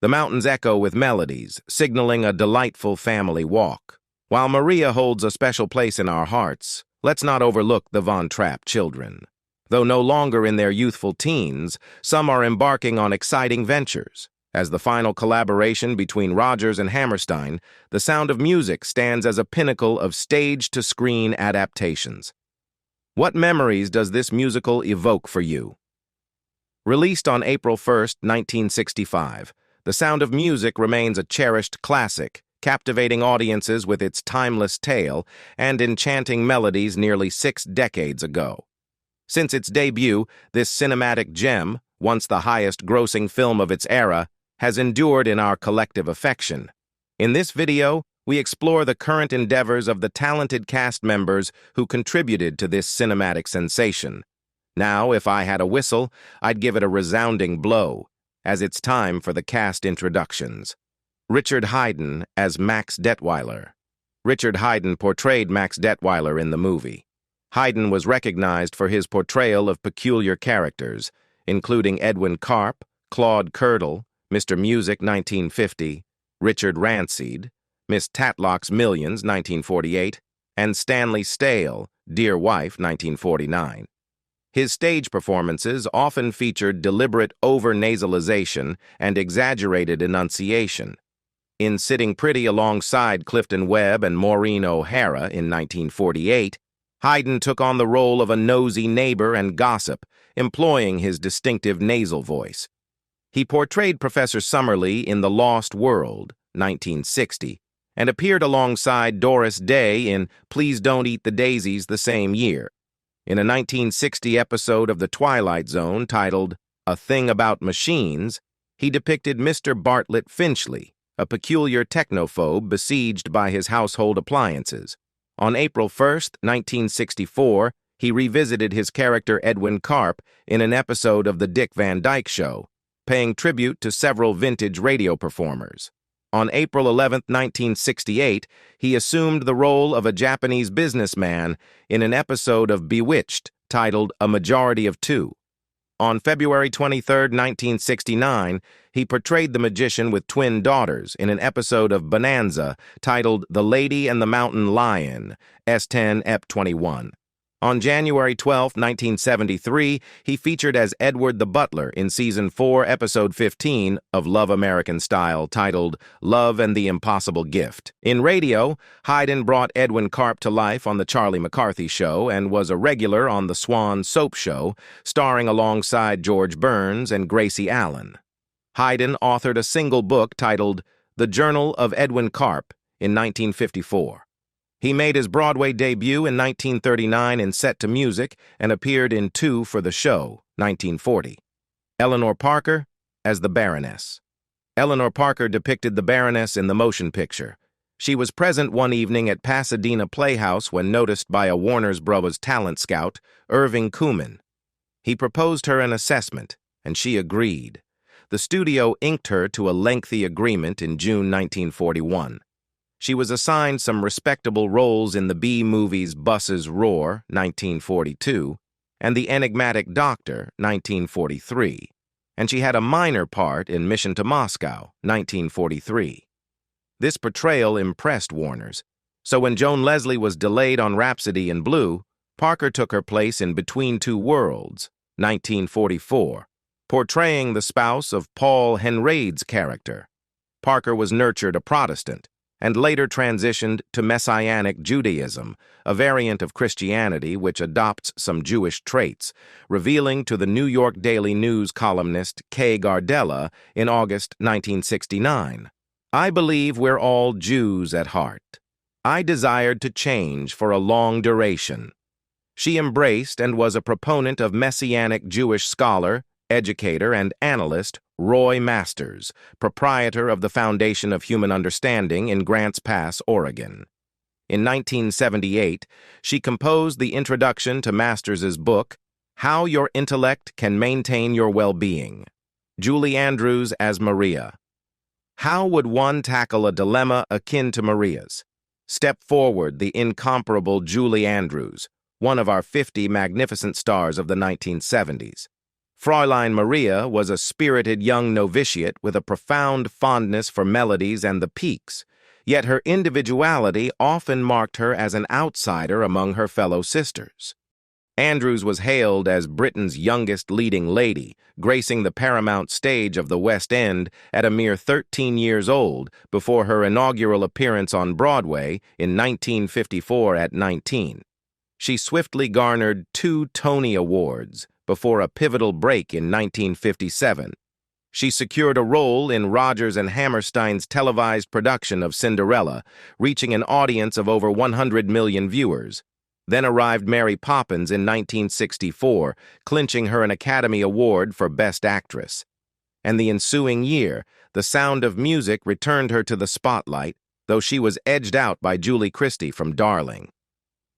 The mountains echo with melodies, signaling a delightful family walk. While Maria holds a special place in our hearts, let's not overlook the Von Trapp children. Though no longer in their youthful teens, some are embarking on exciting ventures. As the final collaboration between Rodgers and Hammerstein, The Sound of Music stands as a pinnacle of stage-to-screen adaptations. What memories does this musical evoke for you? Released on April 1, 1965, The Sound of Music remains a cherished classic, captivating audiences with its timeless tale and enchanting melodies nearly 6 decades ago. Since its debut, this cinematic gem, once the highest-grossing film of its era, has endured in our collective affection. In this video, we explore the current endeavors of the talented cast members who contributed to this cinematic sensation. Now, if I had a whistle, I'd give it a resounding blow, as it's time for the cast introductions. Richard Haydn as Max Detweiler. Richard Haydn portrayed Max Detweiler in the movie. Haydn was recognized for his portrayal of peculiar characters, including Edwin Carp, Claude Gretl, Mr. Music 1950, Richard Rancid, Miss Tatlock's Millions 1948, and Stanley Stale, Dear Wife 1949. His stage performances often featured deliberate over-nasalization and exaggerated enunciation. In Sitting Pretty alongside Clifton Webb and Maureen O'Hara in 1948, Haydn took on the role of a nosy neighbor and gossip, employing his distinctive nasal voice. He portrayed Professor Summerlee in The Lost World, 1960, and appeared alongside Doris Day in Please Don't Eat the Daisies the same year. In a 1960 episode of The Twilight Zone titled A Thing About Machines, he depicted Mr. Bartlett Finchley, a peculiar technophobe besieged by his household appliances. On April 1, 1964, he revisited his character Edwin Carp in an episode of The Dick Van Dyke Show, paying tribute to several vintage radio performers. On April 11, 1968, he assumed the role of a Japanese businessman in an episode of Bewitched titled A Majority of Two. On February 23, 1969, he portrayed the magician with twin daughters in an episode of Bonanza titled The Lady and the Mountain Lion, S10 Ep 21. On January 12, 1973, he featured as Edward the Butler in Season 4, Episode 15 of Love American Style, titled Love and the Impossible Gift. In radio, Haydn brought Edwin Carp to life on The Charlie McCarthy Show and was a regular on The Swan Soap Show, starring alongside George Burns and Gracie Allen. Haydn authored a single book titled The Journal of Edwin Carp in 1954. He made his Broadway debut in 1939 in Set to Music and appeared in Two for the Show, 1940. Eleanor Parker as the Baroness. Eleanor Parker depicted the Baroness in the motion picture. She was present one evening at Pasadena Playhouse when noticed by a Warner Bros. Talent scout, Irving Kumin. He proposed her an assessment, and she agreed. The studio inked her to a lengthy agreement in June 1941. She was assigned some respectable roles in the B-movies Buses Roar, 1942, and The Enigmatic Doctor, 1943, and she had a minor part in Mission to Moscow, 1943. This portrayal impressed Warners, so when Joan Leslie was delayed on Rhapsody in Blue, Parker took her place in Between Two Worlds, 1944, portraying the spouse of Paul Henrade's character. Parker was nurtured a Protestant, and later transitioned to Messianic Judaism, a variant of Christianity which adopts some Jewish traits, revealing to the New York Daily News columnist Kay Gardella in August 1969, "I believe we're all Jews at heart. I desired to change for a long duration." She embraced and was a proponent of Messianic Jewish scholar, educator, and analyst Roy Masters, proprietor of the Foundation of Human Understanding in Grants Pass, Oregon. In 1978, she composed the introduction to Masters's book, How Your Intellect Can Maintain Your Well-Being. Julie Andrews as Maria. How would one tackle a dilemma akin to Maria's? Step forward the incomparable Julie Andrews, one of our 50 magnificent stars of the 1970s. Fräulein Maria was a spirited young novitiate with a profound fondness for melodies and the peaks, yet her individuality often marked her as an outsider among her fellow sisters. Andrews was hailed as Britain's youngest leading lady, gracing the paramount stage of the West End at a mere 13 years old before her inaugural appearance on Broadway in 1954 at 19. She swiftly garnered 2 Tony Awards before a pivotal break in 1957. She secured a role in Rodgers and Hammerstein's televised production of Cinderella, reaching an audience of over 100 million viewers. Then arrived Mary Poppins in 1964, clinching her an Academy Award for Best Actress. And the ensuing year, The Sound of Music returned her to the spotlight, though she was edged out by Julie Christie from Darling.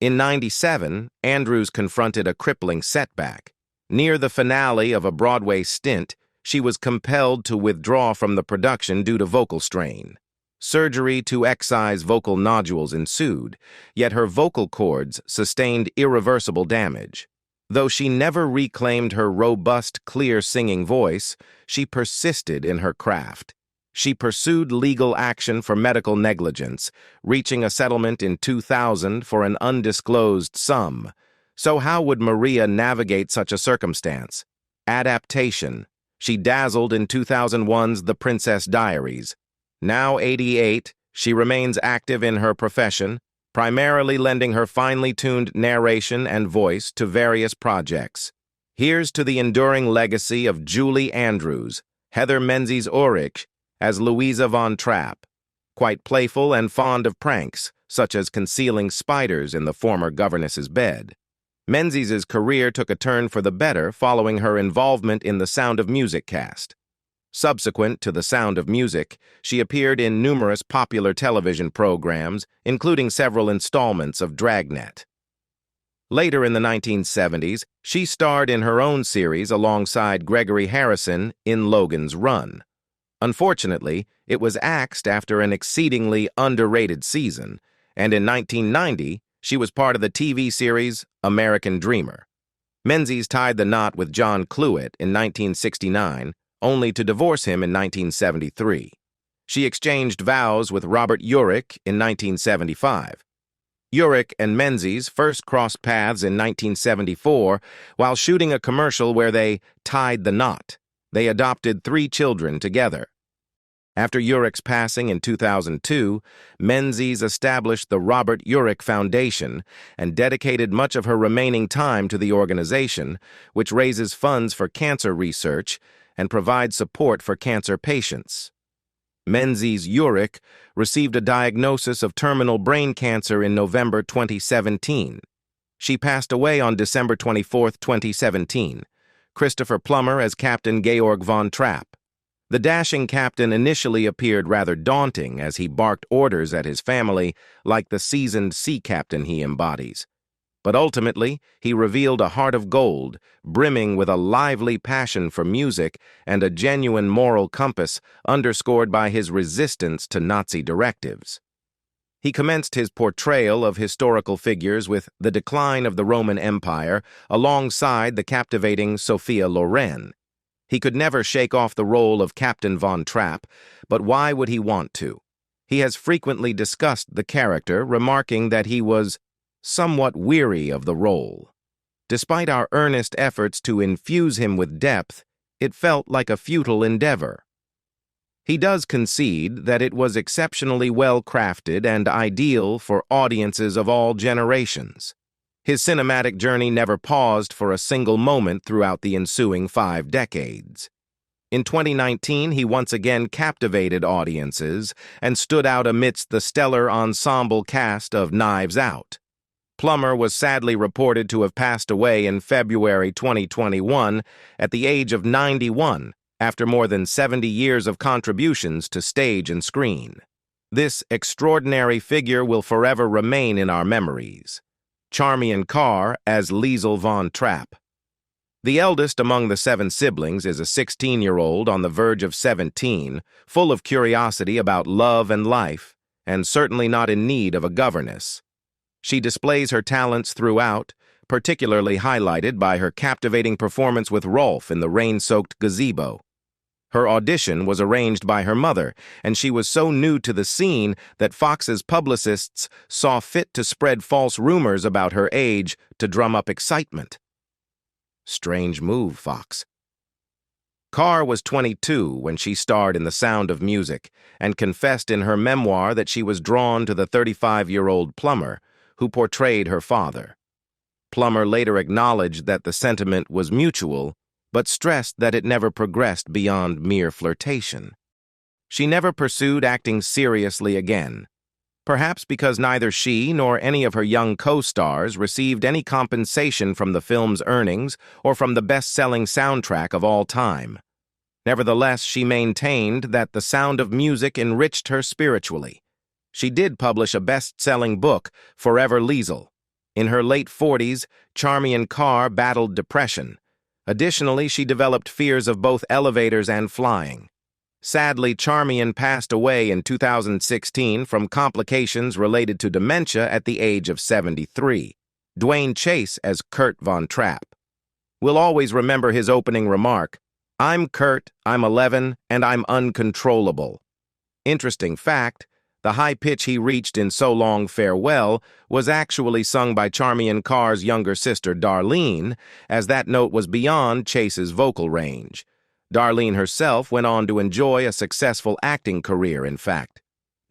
In '97, Andrews confronted a crippling setback. Near the finale of a Broadway stint, she was compelled to withdraw from the production due to vocal strain. Surgery to excise vocal nodules ensued, yet her vocal cords sustained irreversible damage. Though she never reclaimed her robust, clear singing voice, she persisted in her craft. She pursued legal action for medical negligence, reaching a settlement in 2000 for an undisclosed sum. So how would Maria navigate such a circumstance? Adaptation. She dazzled in 2001's The Princess Diaries. Now 88, she remains active in her profession, primarily lending her finely tuned narration and voice to various projects. Here's to the enduring legacy of Julie Andrews, Heather Menzies-Ulrich, as Louisa von Trapp, quite playful and fond of pranks, such as concealing spiders in the former governess's bed. Menzies' career took a turn for the better following her involvement in the Sound of Music cast. Subsequent to The Sound of Music, she appeared in numerous popular television programs, including several installments of Dragnet. Later in the 1970s, she starred in her own series alongside Gregory Harrison in Logan's Run. Unfortunately, it was axed after an exceedingly underrated season, and in 1990, she was part of the TV series American Dreamer. Menzies tied the knot with John Cluett in 1969, only to divorce him in 1973. She exchanged vows with Robert Urich in 1975. Urich and Menzies first crossed paths in 1974 while shooting a commercial where they tied the knot. They adopted 3 children together. After Urich's passing in 2002, Menzies established the Robert Urich Foundation and dedicated much of her remaining time to the organization, which raises funds for cancer research and provides support for cancer patients. Menzies-Ulrich received a diagnosis of terminal brain cancer in November 2017. She passed away on December 24, 2017. Christopher Plummer as Captain Georg von Trapp. The dashing captain initially appeared rather daunting as he barked orders at his family like the seasoned sea captain he embodies. But ultimately, he revealed a heart of gold, brimming with a lively passion for music and a genuine moral compass underscored by his resistance to Nazi directives. He commenced his portrayal of historical figures with The Decline of the Roman Empire alongside the captivating Sophia Loren. He could never shake off the role of Captain von Trapp, but why would he want to? He has frequently discussed the character, remarking that he was somewhat weary of the role. Despite our earnest efforts to infuse him with depth, it felt like a futile endeavor. He does concede that it was exceptionally well crafted and ideal for audiences of all generations. His cinematic journey never paused for a single moment throughout the ensuing 5 decades. In 2019, he once again captivated audiences and stood out amidst the stellar ensemble cast of Knives Out. Plummer was sadly reported to have passed away in February 2021 at the age of 91 after more than 70 years of contributions to stage and screen. This extraordinary figure will forever remain in our memories. Charmian Carr as Liesl von Trapp. The eldest among the 7 siblings is a 16-year-old on the verge of 17, full of curiosity about love and life, and certainly not in need of a governess. She displays her talents throughout, particularly highlighted by her captivating performance with Rolf in the rain-soaked gazebo. Her audition was arranged by her mother, and she was so new to the scene that Fox's publicists saw fit to spread false rumors about her age to drum up excitement. Strange move, Fox. Carr was 22 when she starred in The Sound of Music and confessed in her memoir that she was drawn to the 35-year-old Plummer, who portrayed her father. Plummer later acknowledged that the sentiment was mutual, but stressed that it never progressed beyond mere flirtation. She never pursued acting seriously again, perhaps because neither she nor any of her young co-stars received any compensation from the film's earnings or from the best-selling soundtrack of all time. Nevertheless, she maintained that The Sound of Music enriched her spiritually. She did publish a best-selling book, Forever Liesl. In her late 40s, Charmian Carr battled depression. Additionally, she developed fears of both elevators and flying. Sadly, Charmian passed away in 2016 from complications related to dementia at the age of 73. Duane Chase as Kurt Von Trapp. We'll always remember his opening remark, "I'm Kurt, I'm 11, and I'm uncontrollable." Interesting fact, the high pitch he reached in So Long Farewell was actually sung by Charmian Carr's younger sister Darlene, as that note was beyond Chase's vocal range. Darlene herself went on to enjoy a successful acting career, in fact.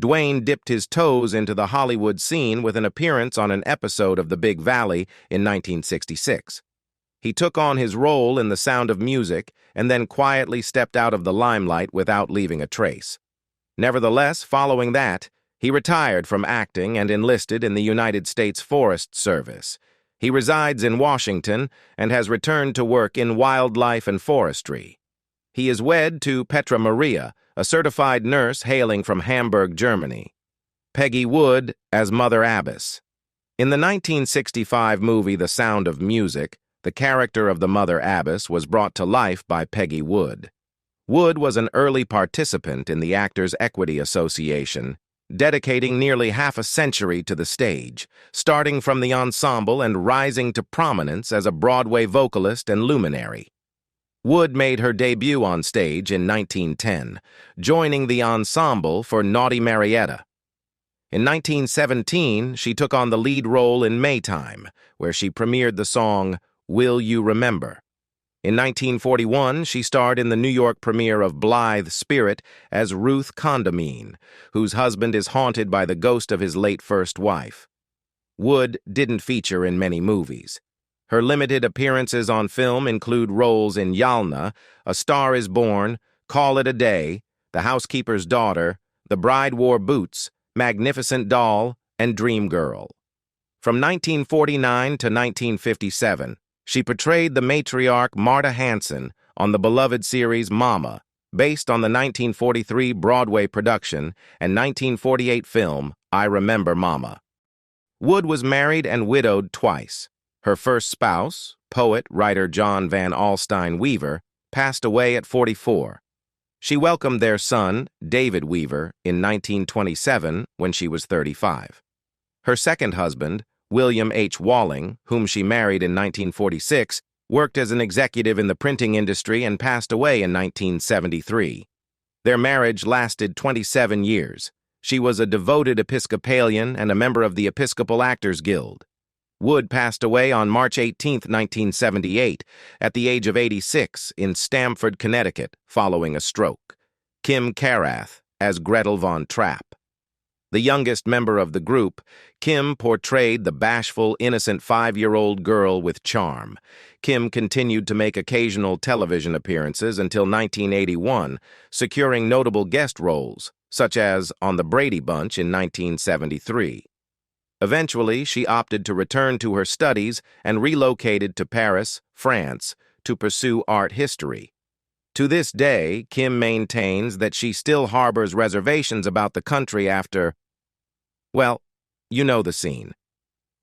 Duane dipped his toes into the Hollywood scene with an appearance on an episode of The Big Valley in 1966. He took on his role in The Sound of Music and then quietly stepped out of the limelight without leaving a trace. Nevertheless, following that, he retired from acting and enlisted in the United States Forest Service. He resides in Washington and has returned to work in wildlife and forestry. He is wed to Petra Maria, a certified nurse hailing from Hamburg, Germany. Peggy Wood as Mother Abbess. In the 1965 movie The Sound of Music, the character of the Mother Abbess was brought to life by Peggy Wood. Wood was an early participant in the Actors' Equity Association, dedicating nearly half a century to the stage, starting from the ensemble and rising to prominence as a Broadway vocalist and luminary. Wood made her debut on stage in 1910, joining the ensemble for Naughty Marietta. In 1917, she took on the lead role in Maytime, where she premiered the song Will You Remember? In 1941, she starred in the New York premiere of Blithe Spirit as Ruth Condamine, whose husband is haunted by the ghost of his late first wife. Wood didn't feature in many movies. Her limited appearances on film include roles in Yalna, A Star is Born, Call It a Day, The Housekeeper's Daughter, The Bride Wore Boots, Magnificent Doll, and Dream Girl. From 1949 to 1957, she portrayed the matriarch Marta Hanson on the beloved series Mama, based on the 1943 Broadway production and 1948 film I Remember Mama. Wood was married and widowed twice. Her first spouse, poet-writer John Van Alstyne Weaver, passed away at 44. She welcomed their son, David Weaver, in 1927 when she was 35. Her second husband, William H. Walling, whom she married in 1946, worked as an executive in the printing industry and passed away in 1973. Their marriage lasted 27 years. She was a devoted Episcopalian and a member of the Episcopal Actors Guild. Wood passed away on March 18, 1978, at the age of 86 in Stamford, Connecticut, following a stroke. Kym Karath as Gretl Von Trapp. The youngest member of the group, Kym portrayed the bashful, innocent 5-year-old girl with charm. Kym continued to make occasional television appearances until 1981, securing notable guest roles, such as on The Brady Bunch in 1973. Eventually, she opted to return to her studies and relocated to Paris, France, to pursue art history. To this day, Kym maintains that she still harbors reservations about the country after, well, you know the scene.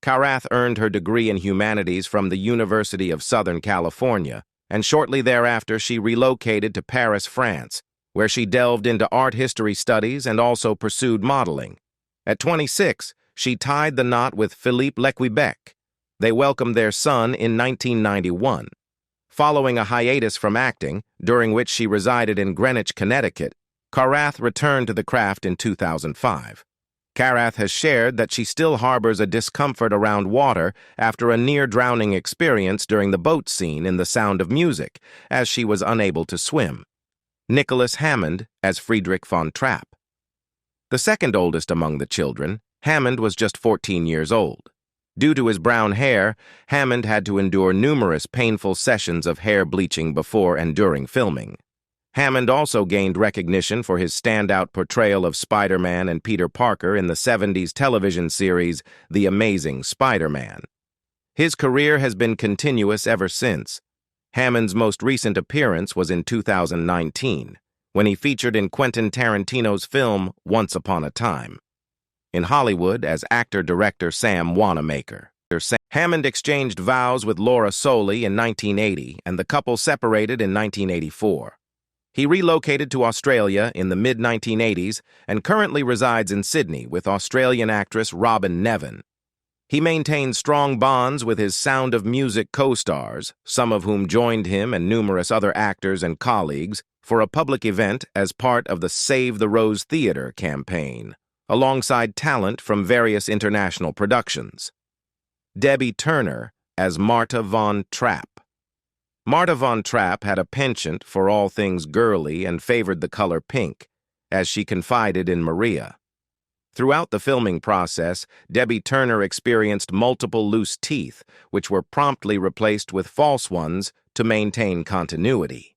Karath earned her degree in humanities from the University of Southern California, and shortly thereafter she relocated to Paris, France, where she delved into art history studies and also pursued modeling. At 26, she tied the knot with Philippe Lequibec. They welcomed their son in 1991. Following a hiatus from acting, during which she resided in Greenwich, Connecticut, Karath returned to the craft in 2005. Karath has shared that she still harbors a discomfort around water after a near-drowning experience during the boat scene in The Sound of Music, as she was unable to swim. Nicholas Hammond as Friedrich von Trapp. The second oldest among the children, Hammond was just 14 years old. Due to his brown hair, Hammond had to endure numerous painful sessions of hair bleaching before and during filming. Hammond also gained recognition for his standout portrayal of Spider-Man and Peter Parker in the 70s television series The Amazing Spider-Man. His career has been continuous ever since. Hammond's most recent appearance was in 2019, when he featured in Quentin Tarantino's film Once Upon a Time. In Hollywood as actor-director Sam Wanamaker. Hammond exchanged vows with Laura Soley in 1980, and the couple separated in 1984. He relocated to Australia in the mid-1980s and currently resides in Sydney with Australian actress Robin Nevin. He maintains strong bonds with his Sound of Music co-stars, some of whom joined him and numerous other actors and colleagues for a public event as part of the Save the Rose Theatre campaign, alongside talent from various international productions. Debbie Turner as Marta von Trapp. Marta von Trapp had a penchant for all things girly and favored the color pink, as she confided in Maria. Throughout the filming process, Debbie Turner experienced multiple loose teeth, which were promptly replaced with false ones to maintain continuity.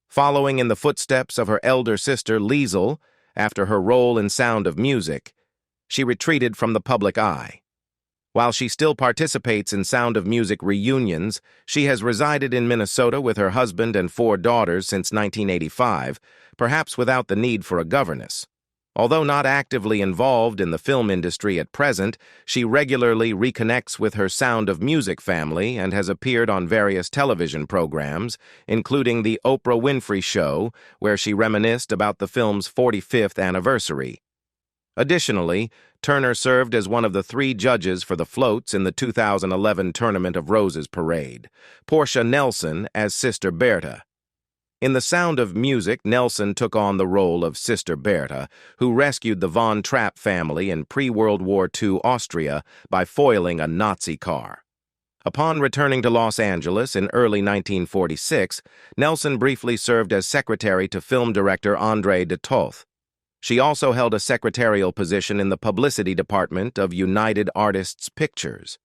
Following in the footsteps of her elder sister Liesl, after her role in Sound of Music, she retreated from the public eye. While she still participates in Sound of Music reunions, she has resided in Minnesota with her husband and 4 daughters since 1985, perhaps without the need for a governess. Although not actively involved in the film industry at present, she regularly reconnects with her Sound of Music family and has appeared on various television programs, including The Oprah Winfrey Show, where she reminisced about the film's 45th anniversary. Additionally, Turner served as one of the 3 judges for the floats in the 2011 Tournament of Roses parade, Portia Nelson as Sister Berthe. In The Sound of Music, Nelson took on the role of Sister Berthe, who rescued the von Trapp family in pre-World War II Austria by foiling a Nazi car. Upon returning to Los Angeles in early 1946, Nelson briefly served as secretary to film director André de Toth. She also held a secretarial position in the publicity department of United Artists Pictures.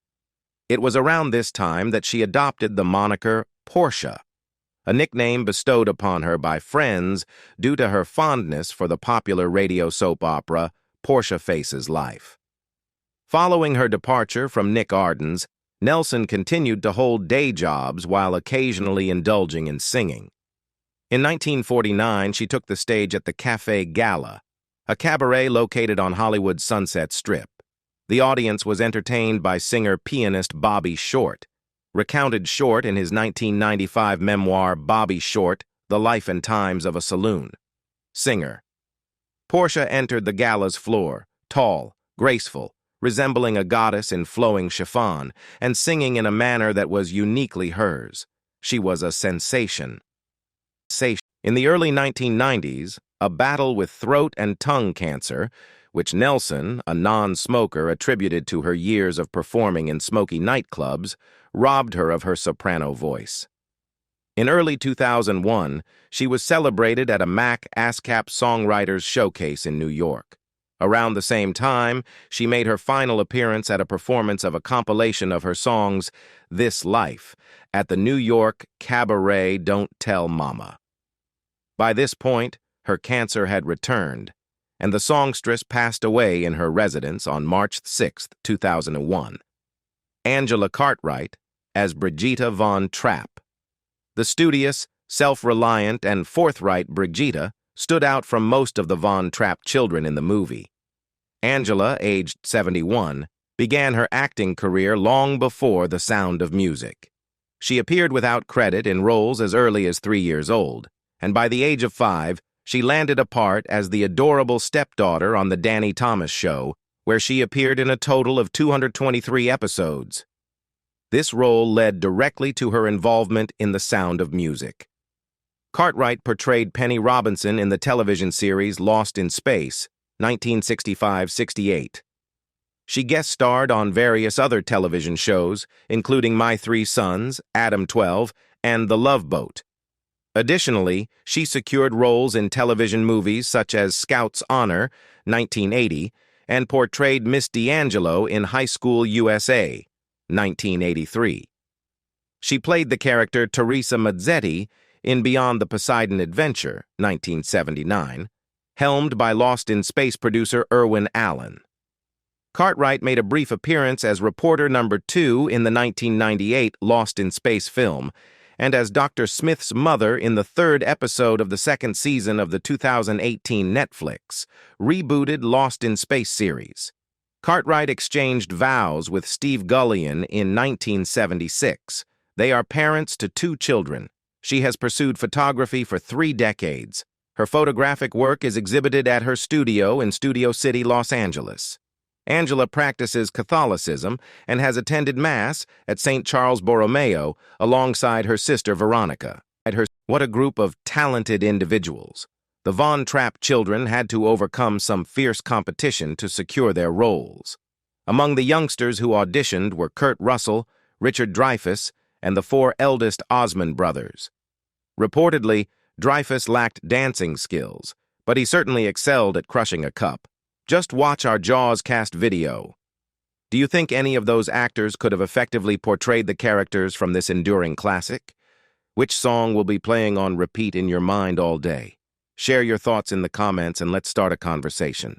It was around this time that she adopted the moniker Portia, a nickname bestowed upon her by friends due to her fondness for the popular radio soap opera Portia Faces Life. Following her departure from Nick Arden's, Nelson continued to hold day jobs while occasionally indulging in singing. In 1949, she took the stage at the Café Gala, a cabaret located on Hollywood's Sunset Strip. The audience was entertained by singer-pianist Bobby Short, recounted Short in his 1995 memoir Bobby Short, The Life and Times of a Saloon. Singer. Portia entered the gala's floor, tall, graceful, resembling a goddess in flowing chiffon, and singing in a manner that was uniquely hers. She was a sensation. In the early 1990s, a battle with throat and tongue cancer, which Nelson, a non-smoker, attributed to her years of performing in smoky nightclubs, robbed her of her soprano voice. In early 2001, she was celebrated at a Mac ASCAP Songwriters Showcase in New York. Around the same time, she made her final appearance at a performance of a compilation of her songs, This Life, at the New York Cabaret Don't Tell Mama. By this point, her cancer had returned, and the songstress passed away in her residence on March 6, 2001. Angela Cartwright as Brigitta von Trapp. The studious, self-reliant, and forthright Brigitta stood out from most of the von Trapp children in the movie. Angela, aged 71, began her acting career long before The Sound of Music. She appeared without credit in roles as early as 3 years old, and by the age of 5, she landed a part as the adorable stepdaughter on The Danny Thomas Show, where she appeared in a total of 223 episodes. This role led directly to her involvement in The Sound of Music. Cartwright portrayed Penny Robinson in the television series Lost in Space, 1965-68. She guest starred on various other television shows, including My Three Sons, Adam 12, and The Love Boat. Additionally, she secured roles in television movies such as Scout's Honor, 1980, and portrayed Miss D'Angelo in High School USA, 1983. She played the character Teresa Mazzetti in Beyond the Poseidon Adventure, 1979, helmed by Lost in Space producer Irwin Allen. Cartwright made a brief appearance as reporter number 2 in the 1998 Lost in Space film, and as Dr. Smith's mother in the 3rd episode of the 2nd season of the 2018 Netflix rebooted Lost in Space series. Cartwright exchanged vows with Steve Gullion in 1976. They are parents to 2 children. She has pursued photography for 3 decades. Her photographic work is exhibited at her studio in Studio City, Los Angeles. Angela practices Catholicism and has attended Mass at St. Charles Borromeo alongside her sister Veronica. What a group of talented individuals. The Von Trapp children had to overcome some fierce competition to secure their roles. Among the youngsters who auditioned were Kurt Russell, Richard Dreyfuss, and the 4 eldest Osmond brothers. Reportedly, Dreyfuss lacked dancing skills, but he certainly excelled at crushing a cup. Just watch our Jaws cast video. Do you think any of those actors could have effectively portrayed the characters from this enduring classic? Which song will be playing on repeat in your mind all day? Share your thoughts in the comments and let's start a conversation.